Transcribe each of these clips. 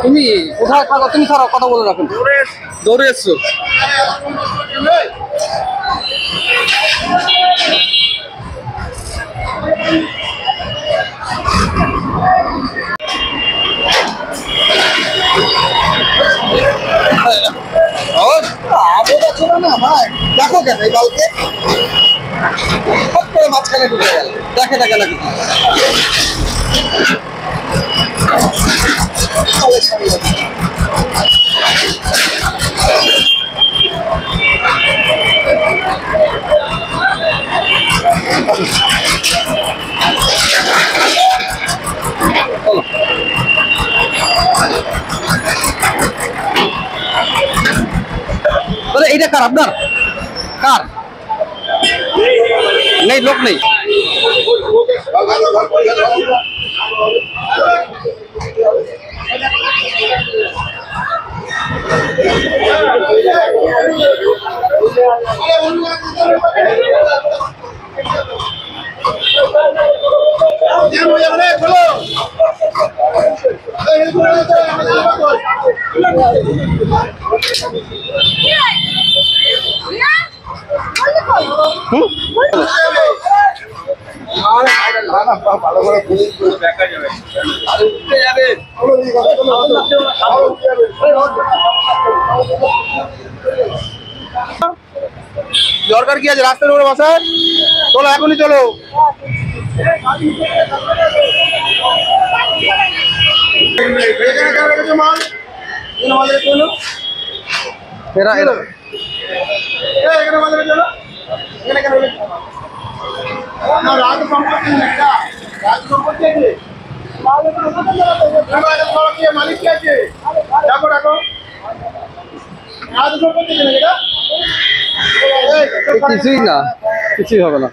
তুমি কোথায় থাকো? তুমি ছাড়াও কথা বলে রাখুন। দৌড়ে এসছো? দেখো কেন এই বালকে মাঝখানে ঢুকে গেল। দেখে দেখে নাকি এইটা কার? আপনার কার? নেই, লোক নেই। ভালো করে দেখা যাবে। দরকার কি আছে রাস্তার উপরে বসার? চলো এখনই চলো। মালিক কে আছে? ডাকো ডাকো। কিছুই না, কিছুই হবে না।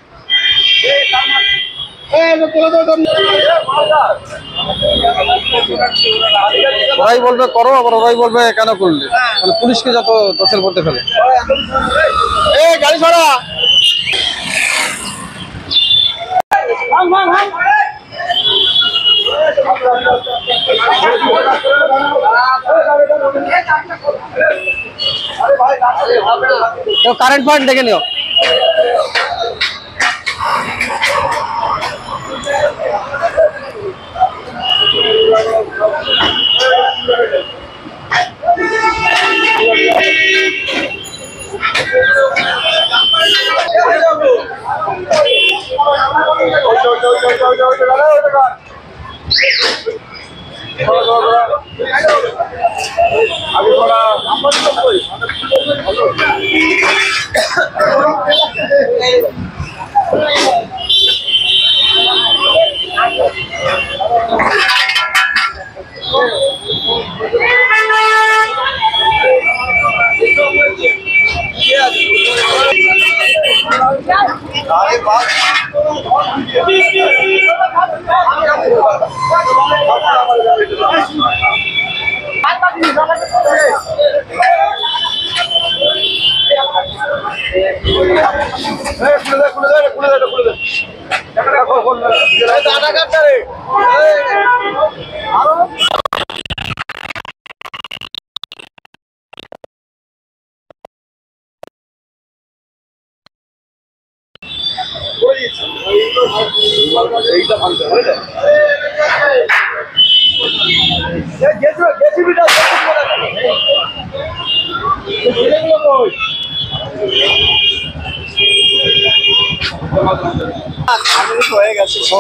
ওরাই বলবে করো, আবার ওরাই বলবে কেন করলে। মানে পুলিশকে যত দোষের মধ্যে ফেলে। গাড়ি ছড়া। কারেন্ট পয়েন্ট দেখে নিও।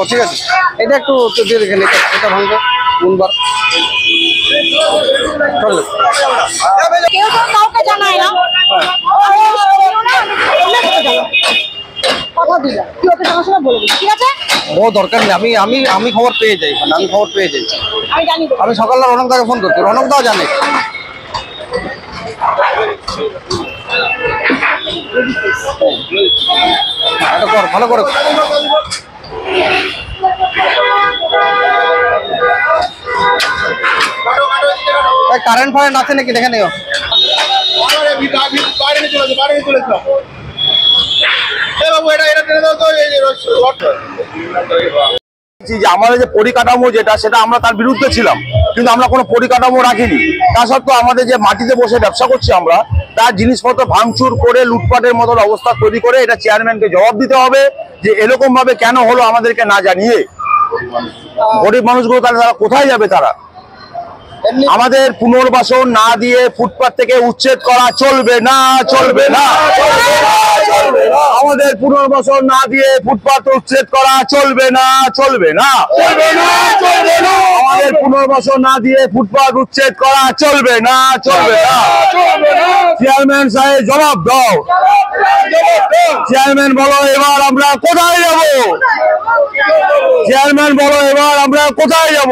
ঠিক আছে, এটা একটু দিয়ে দেখেন, এটা ভাঙবে কোনবার। ও দরকার নেই, আমি আমি আমি খবর পেয়ে যাই, মানে আমি খবর পেয়ে যাই। আমি সকালবেলা রনক দাকে ফোন করছি, রনক দাও জানে। এটা কর, ভালো করে। কারেন্ট ফারেন্ট আছে নাকি দেখে নিও। যে আমাদের যে পরিকাঠামো যেটা সেটা আমরা তার বিরুদ্ধে ছিলাম, কিন্তু আমরা কোনো পরিকাঠামো রাখিনি। তা সত্ত্বেও আমাদের যে মাটিতে বসে ব্যবসা করছি আমরা, তার জিনিসপত্র ভাঙচুর করে লুটপাটের মতন অবস্থা তৈরি করে এটা চেয়ারম্যানকে জবাব দিতে হবে যে এরকম ভাবে কেন হলো আমাদেরকে না জানিয়ে। গরিব মানুষগুলো তাহলে তারা কোথায় যাবে? তারা আমাদের পুনর্বাসন না দিয়ে ফুটপাত থেকে উচ্ছেদ করা চলবে না, চলবে না। আমাদের পুনর্বাসন না দিয়ে ফুটপাত উচ্ছেদ করা চলবে না, চলবে না। আমাদের পুনর্বাসন না দিয়ে ফুটপাত উচ্ছেদ করা চলবে না, চলবে না। চেয়ারম্যান সাহেব জবাব দাও। চেয়ারম্যান বলো এবার আমরা কোথায় যাব? চেয়ারম্যান বলো এবার আমরা কোথায় যাব?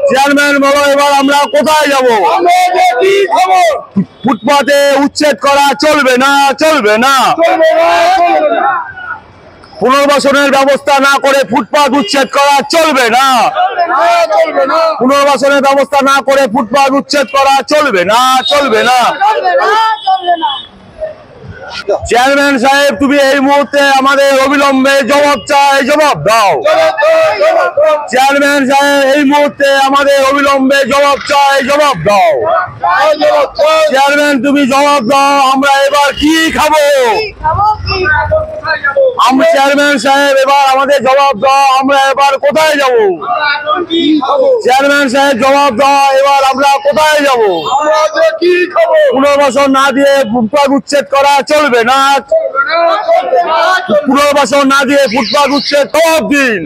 চেয়ারম্যান বলো এবার আমরা কোথায় যাব? ফুটপাতে উচ্ছেদ করা চলবে না, চলবে না। পুনর্বাসনের ব্যবস্থা না করে ফুটপাত উচ্ছেদ করা চলবে না। পুনর্বাসনের ব্যবস্থা না করে ফুটপাত উচ্ছেদ করা চলবে না, চলবে না। চেয়ারম্যান সাহেব তুমি এই মুহূর্তে আমাদের অবিলম্বে জবাব চাই, জবাব দাও। চেয়ারম্যান সাহেব এই মুহূর্তে আমাদের অবিলম্বে জবাব চাই, জবাব দাও। চেয়ারম্যান তুমি জবাব দাও, আমরা এবার কি খাবো? আমরা চেয়ারম্যান সাহেব এবার আমাদের জবাব দাও, আমরা এবার কোথায় যাব? চেয়ারম্যান সাহেব জবাব দাও, এবার আমরা কোথায় যাব? পুনর্বাসন না দিয়ে ফুটপাত উচ্ছেদ করা চলবে না। পুনর্বাসন না দিয়ে ফুটপাত উচ্ছেদ জবাব দিন।